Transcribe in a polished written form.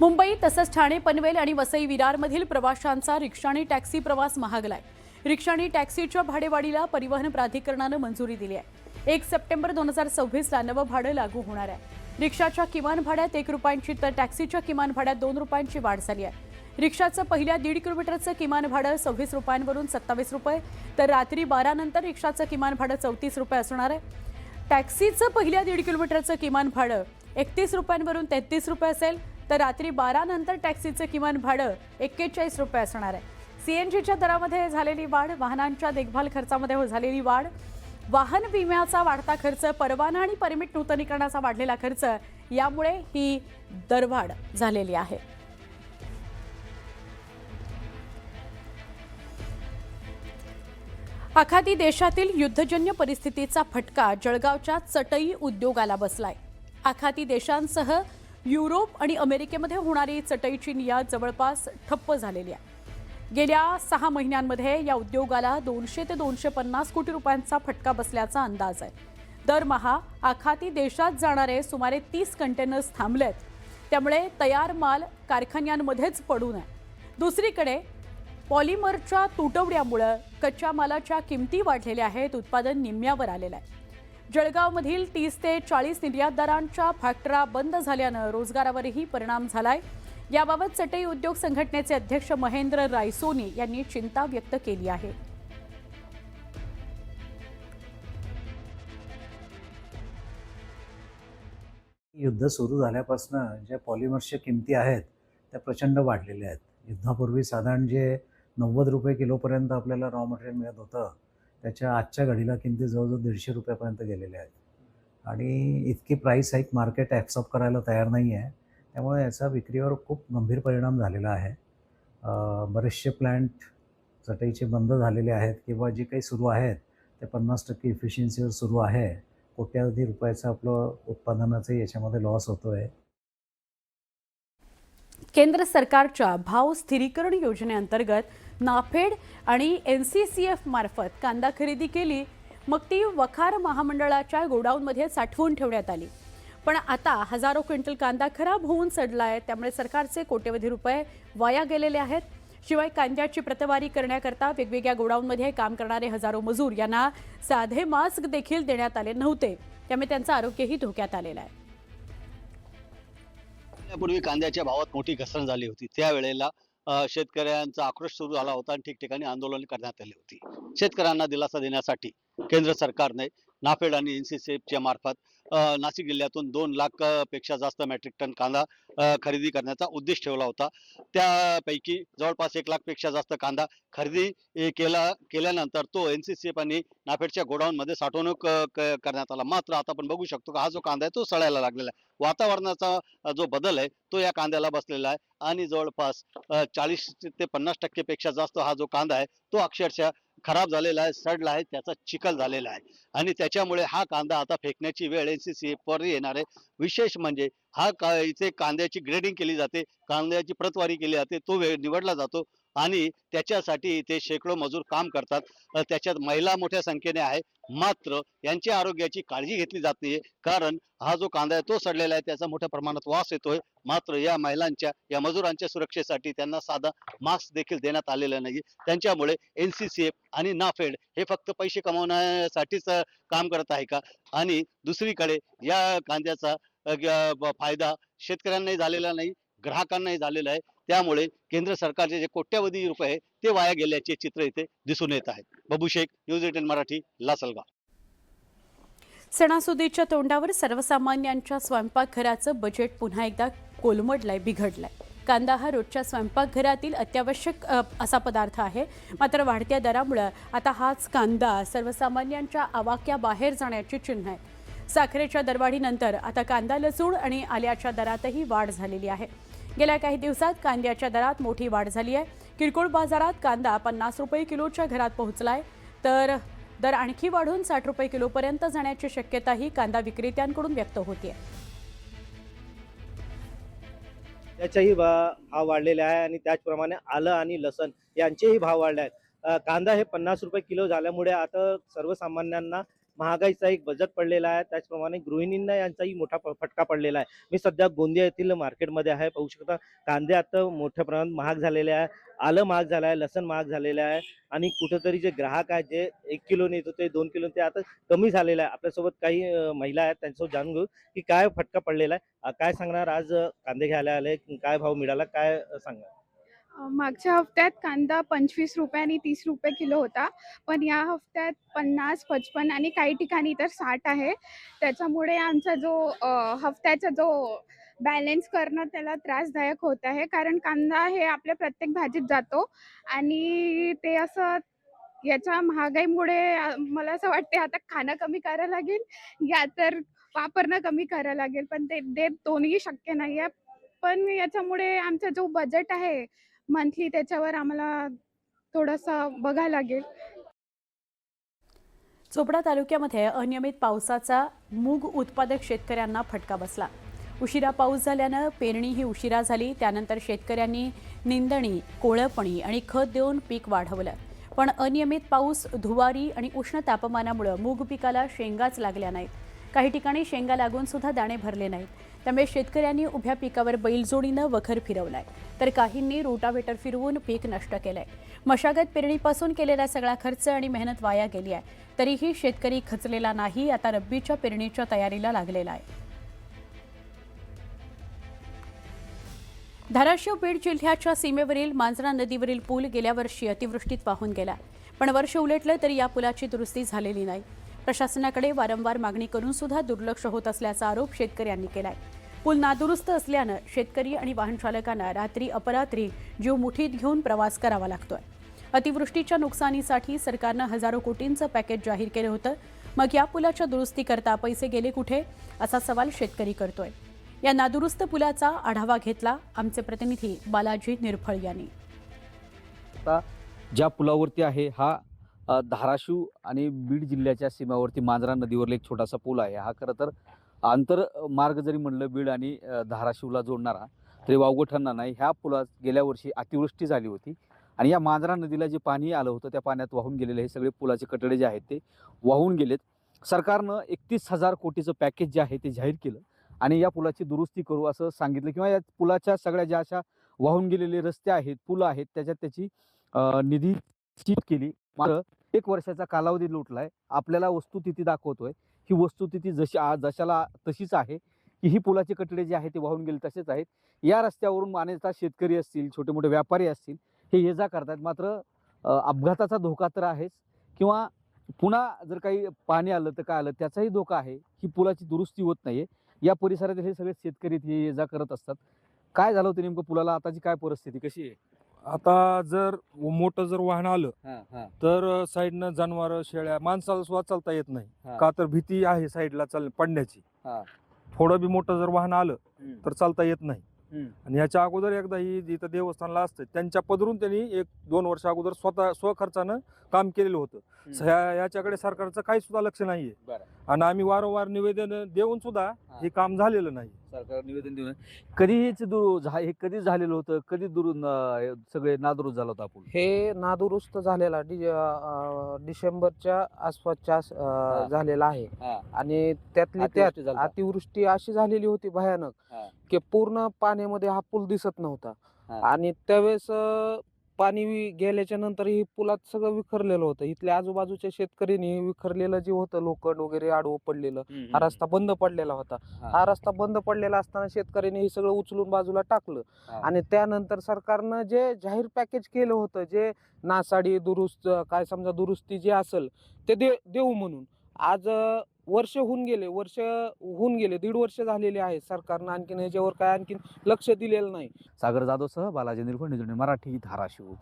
मुंबई तसंच ठाणे पनवेल आणि वसई विरारमधील प्रवाशांचा रिक्षा आणि टॅक्सी प्रवास महागलाय। रिक्षा आणि टॅक्सीच्या भाडेवाढीला परिवहन प्राधिकरणानं मंजुरी दिली आहे। 1 सप्टेंबर 2026 ला नवं भाडं लागू होणार आहे। रिक्षाच्या किमान भाड्यात 1 रुपयांची तर टॅक्सीच्या किमान भाड्यात 2 रुपयांची वाढ झाली आहे। रिक्षाचं पहिल्या 1.5 किलोमीटरचं किमान भाडं 26 रुपयांवरून 27 रुपये, तर रात्री 12 नंतर रिक्षाचं किमान भाडं 34 रुपये असणार आहे। टॅक्सीचं पहिल्या 1.5 किलोमीटरचं किमान भाडं 31 रुपयांवरून 33 रुपये असेल, तर रात्री 12 नंतर टॅक्सीचं किमान भाडं 41 रुपये असणार आहे। सीएनजीच्या दरामध्ये झालेली वाढ, वाहनांच्या देखभाल खर्चामध्ये झालेली वाढ, वाहन विम्याचा वाढता खर्च, परवाना आणि परमिट नूतनीकरणाचा वाढलेला खर्च, यामुळे ही दरवाढ झालेली आहे। आखाती देशातील युद्धजन्य परिस्थितीचा फटका जळगावच्या चटई उद्योगाला बसलाय। आखाती देशांसह युरोप आणि अमेरिकेमध्ये होणारी चटईची निर्यात जवळपास ठप्प झालेली आहे। गेल्या 6 महिन्यांमध्ये या उद्योगाला 200 ते 250 कोटी रुपयांचा फटका बसल्याचा अंदाज आहे। दरमहा आखाती देशात जाणारे सुमारे 30 कंटेनर्स थांबलेत, त्यामुळे तयार माल कारखान्यांमध्येच पडू नये। दुसरीकडे पॉलिमरच्या तुटवड्यामुळे कच्च्या मालाच्या किमती वाढलेल्या आहेत, उत्पादन निम्म्यावर आलेलं आहे। जळगावमधील 30 ते 40 निर्यातदारांच्या फॅक्टऱ्या बंद झाल्यानं रोजगारावरही परिणाम झालाय। याबाबत चटई उद्योग संघटनेचे अध्यक्ष महेंद्र रायसोनी यांनी चिंता व्यक्त केली आहे। युद्ध सुरू झाल्यापासून ज्या पॉलिमर्सच्या किमती आहेत त्या प्रचंड वाढलेल्या आहेत। युद्धापूर्वी साधारण जे 90 रुपये किलोपर्यंत आपल्याला रॉ मटेरियल मिळत होतं, त्याच्या आजच्या घडीला किमती जवळजवळ 150 रुपयापर्यंत गेलेल्या आहेत आणि इतकी प्राईस हाईक मार्केट ॲक्सेप्ट करायला तयार नाही आहे। त्यामुळे याचा विक्रीवर खूप गंभीर परिणाम झालेला आहे। बरेचसे प्लांट चटईचे बंद झालेले आहेत किंवा जे काही सुरू आहेत ते 50% इफिशियन्सीवर सुरू आहे। कोट्यावधी रुपयाचं आपलं उत्पादनाचं याच्यामध्ये लॉस होतो आहे। केंद्र सरकारच्या भाव स्थिरीकरण योजनेअंतर्गत नाफेड आणि एनसीसीएफ मार्फत कांदा खरेदी केली, मग ती वखार महामंडळाच्या गोडाऊनमध्ये साठवून ठेवण्यात आली। पण आता हजारो क्विंटल कांदा खराब होऊन सडलाय, त्यामुळे सरकारचे कोट्यवधी रुपये वाया गेलेले आहेत। शिवाय कांद्याची प्रतवारी करण्याकरता वेगवेगळ्या गोडाऊनमध्ये काम करणारे हजारो मजूर यांना साधे मास्क देखील देण्यात आले नव्हते, त्यामुळे त्यांचं आरोग्यही धोक्यात आलेलं आहे। यापूर्वी कांद्याच्या भावात मोठी घसरण झाली होती। त्यावेळेला शेतकऱ्यांचा आक्रोश सुरू झाला होता आणि ठिकठिकाणी आंदोलन करण्यात आली होती। शेतकऱ्यांना दिलासा देण्यासाठी केंद्र सरकारने नाफेड आणि एनसीसीएफच्या मार्फत नाशिक जिल्ह्यातून 2 लाख पेक्षा जास्त मेट्रिक टन कांदा खरेदी करण्याचा उद्देश ठेवला होता। त्यापैकी जवळपास 1 लाख पेक्षा जास्त कांदा खरेदी केल्यानंतर तो एनसीसीएफ आणि नाफेडच्या गोडाऊनमध्ये साठवणूक करण्यात आला। मात्र आता आपण बघू शकतो की हा जो कांदा आहे तो सडायला लागलेला आहे। वातावरणाचा जो बदल आहे तो या कांद्याला बसलेला आहे आणि जवळपास 40 ते 50% पेक्षा जास्त हा जो कांदा आहे तो अक्षरशः खराब झालेला आहे, सडला आहे, त्याचा चिखल झालेला आहे आणि त्याच्यामुळे हा कांदा आता फेकण्याची वेळ एनसीसीएफवर येणार आहे। विशेष म्हणजे इथे कांद्याची ग्रेडिंग केली जाते, कांद्याची प्रतवारी केली जाते, तो वेळ निवडला जातो आणि त्याच्यासाठी इथे शेकडो मजूर काम करतात। त्याच्यात महिला मोठ्या संख्येने आहे, मात्र यांच्या आरोग्याची काळजी घेतली जात नाहीये, कारण हा जो कांदा आहे तो सडलेला आहे, त्याचा मोठ्या प्रमाणात वास येतोय। मात्र या महिलांच्या, या मजुरांच्या सुरक्षेसाठी त्यांना साधा मास्क देखील देण्यात आलेला नाही। त्यांच्यामुळे एनसीसीएफ आणि नाफेड हे फक्त पैसे कमवण्यासाठीच काम करत आहे का? आणि दुसरीकडे या कांद्याचा फायदा शेतकऱ्यांनाही झालेला नाही, ग्राहकांनाही झालेला आहे। त्यामुळे केंद्र सरकारचे जे कोट्यवधी रुपये आहे ते वाया गेल्याचे चित्र इथे दिसून येत आहे। बाबू शेख, न्यूज 18 मराठी, लासलगाव। सणासुदीच्या तोंडावर सर्वसामान्यांच्या स्वयंपाकघराचं बजेट पुन्हा एकदा कोलमडलंय, बिघडलंय। कांदा हा रोजच्या स्वयंपाकघरातील अत्यावश्यक असा पदार्थ आहे, मात्र वाढत्या दरामुळे आता हाच कांदा सर्वसामान्यांच्या आवाक्याबाहेर जाण्याची चिन्ह आहेत। साखरेच्या दरवाढीनंतर आता कांदा, लसूण आणि आल्याच्या दरातही वाढ झालेली आहे। गेल्या काही दिवसात कांद्याच्या दरात मोठी वाढ झाली आहे। किरकोळ बाजारात कांदा 50 रुपये किलोच्या घरात पोहोचलाय, तर दर आणखी वाढून 60 रुपये किलोपर्यंत जाण्याची शक्यताही कांदा विक्रेत्यांकडून व्यक्त होते। त्याच्याही भाव वाढलेले आहे आणि त्याचप्रमाणे आलं आणि लसण यांचेही भाव वाढले आहेत। कांदा हे 50 रुपये किलो झाल्यामुळे आता सर्वसामान्यांना महागाईचा एक बजेट पडलेला आहे, त्याचप्रमाणे गृहिणींना यांचाही मोठा फटका पडलेला आहे. मी सध्या गोंदिया येथील मार्केटमध्ये आहे. पाहू शकता कांदे आता मोठ्या प्रमाणात महाग झालेले आहे, आलं महाग झालं आहे, लसण महाग झालेलं आहे आणि कुठेतरी जे ग्राहक आहेत जे 1 किलोने येत होते 2 किलो ते आता कमी झालेलं आहे. आपल्यासोबत काही महिला आहेत, त्यांच्यासोबत जाणून घेऊ की काय फटका पडलेला आहे. काय सांगणार आज कांदे घ्यायला आले, काय भाव मिळाला, काय सांगणार? मागच्या हफ्त्यात कांदा 25 रुपये आणि 30 रुपये किलो होता. पण या हफ्त्यात 50, 55 आणि काही ठिकाणी तर 60 आहे. त्याच्यामुळे आमचा जो हफ्त्याचा जो बॅलन्स करणं त्याला त्रासदायक होत आहे. कारण कांदा हे आपल्या प्रत्येक भाजीत जातो आणि ते असं याच्या महागाईमुळे मला असं वाटते आता खाणं कमी करावं लागेल या तर वापरणं कमी करावं लागेल. पण ते दोन्ही शक्य नाही आहे. पण याच्यामुळे आमचा जो बजेट आहे मंथली त्याच्यावर आम्हाला थोडंसं बघायला लागेल. चोपडा तालुक्यामध्ये अनियमित पावसाचा मूग उत्पादक शेतकऱ्यांना फटका बसला. उशिरा पाऊस झाल्यानं पेरणीही उशिरा झाली. त्यानंतर शेतकऱ्यांनी निंदणी, कोळपणी आणि खत देऊन पीक वाढवलं. पण अनियमित पाऊस, धुवारी आणि उष्ण तापमानामुळे मूग पिकाला शेंगाच लागल्या नाहीत. काही ठिकाणी शेंगा लागून सुद्धा दाणे भरले नाहीत. त्यामुळे शेतकऱ्यांनी उभ्या पिकावर बैलजोडीनं वखर फिरवलाय, तर काहींनी रोटावेटर फिरवून पीक नष्ट केलंय. मशागत पेरणीपासून केलेला सगळा खर्च आणि मेहनत वाया गेली आहे. तरीही शेतकरी खचलेला नाही. आता रब्बीच्या पेरणीच्या तयारीला लागलेला आहे. धाराशिव बीड जिल्ह्याच्या सीमेवरील मांजरा नदीवरील पूल गेल्या वर्षी अतिवृष्टीत वाहून गेला. पण वर्ष उलटलं तरी या पुलाची दुरुस्ती झालेली नाही. प्रशासनाकडे वारंवार मागणी करून सुद्धा दुर्लक्ष होत असल्याचा आरोप शेतकऱ्यांनी केलाय. पूल नादुरुस्त असल्यानं शेतकरी आणि वाहन चालकांना रात्री अपरात्री जीव मुठीत घेऊन प्रवास करावा लागतोय. अतिवृष्टीच्या नुकसानीसाठी सरकारनं हजारो कोटींचं पॅकेज जाहीर केलं होतं. मग या पुलाच्या दुरुस्तीकरता पैसे गेले कुठे, असा सवाल शेतकरी करतोय. या नादुरुस्त पुलाचा आढावा घेतला आमचे प्रतिनिधी बालाजी निरफळ यांनी. ज्या पुलावरती आहे हा धाराशिव आणि बीड जिल्ह्याच्या सीमेवरती मांजरा नदीवरील एक छोटासा पूल आहे. हा खरं तर आंतर मार्ग जरी म्हणलं बीड आणि धाराशिवला जोडणारा तरी वावगं ठरणार नाही. ह्या पुलात गेल्या वर्षी अतिवृष्टी झाली होती आणि या मांजरा नदीला जे पाणी आलं होतं त्या पाण्यात वाहून गेलेले हे सगळे पुलाचे कटडे जे आहेत ते वाहून गेलेत. सरकारनं 31,000 कोटीचं पॅकेज जे आहे ते जाहीर केलं आणि या पुलाची दुरुस्ती करू असं सांगितलं, किंवा या पुलाच्या सगळ्या ज्या अशा वाहून गेलेले रस्ते आहेत, पुलं आहेत, त्याच्यात त्याची निधी केली. मात्र 1 वर्षाचा कालावधी लुटलाय. आपल्याला वस्तुस्थिती दाखवतोय. ही वस्तुस्थिती जशाला तशीच आहे की ही पुलाचे कटडे जे आहेत ते वाहून गेले तसेच आहेत. या रस्त्यावरून अनेकदा शेतकरी असतील, छोटे मोठे व्यापारी असतील, हे ये जा करतात. मात्र अपघाताचा धोका तर आहेच, किंवा पुन्हा जर काही पाणी आलं तर काय आलं त्याचाही धोका आहे. ही पुलाची दुरुस्ती होत नाहीये. या परिसरातील हे सगळे शेतकरी ये जा करत असतात. काय झालं होतं नेमकं पुलाला, आताची काय परिस्थिती कशी आहे? आता जर मोठं जर वाहन आलं तर साईडनं जनावर, शेळ्या, माणसाला सुद्धा चालता येत नाही. का तर भीती आहे साईडला पडण्याची. थोडं बी मोठं जर वाहन आलं तर चालता येत नाही. आणि ह्याच्या अगोदर एकदा ही जिथं देवस्थानला असतं त्यांच्या पदरून त्यांनी 1-2 वर्ष अगोदर स्वखर्चानं काम केलेलं होतं. याच्याकडे सरकारचं काही सुद्धा लक्ष नाहीये आणि आम्ही वारंवार निवेदन देऊन सुद्धा हे काम झालेलं नाही. सरकार निवेदन देऊन कधी हे कधी झालेलं होतं, कधी सगळे नादुरुस्त झालं होतं पूल? हे नादुरुस्त झालेला डिसेंबरच्या आसपासच्या झालेला आहे. आणि त्यातली त्यात अतिवृष्टी अशी झालेली होती भयानक की पूर्ण पाण्यामध्ये हा पूल दिसत नव्हता. आणि त्यावेळेस पाणी गेल्याच्या नंतर ही पुलात सगळं विखरलेलं होतं. इथल्या आजूबाजूच्या शेतकऱ्यांनी विखरलेलं जे होतं लोखंड वगैरे आडवं पडलेलं, हा रस्ता बंद पडलेला होता. हा रस्ता बंद पडलेला असताना शेतकऱ्यांनी हे सगळं उचलून बाजूला टाकलं. आणि त्यानंतर सरकारनं जे जाहीर पॅकेज केलं होतं, जे नासाडी दुरुस्त काय समजा दुरुस्ती जे असेल ते देऊ म्हणून, आज वर्ष होऊन गेले, 1.5 वर्ष झालेले आहे. सरकारनं आणखीन ह्याच्यावर काय आणखीन लक्ष दिलेलं नाही. सागर जाधवसह बालाजी निरफळ, मराठी, धाराशिव.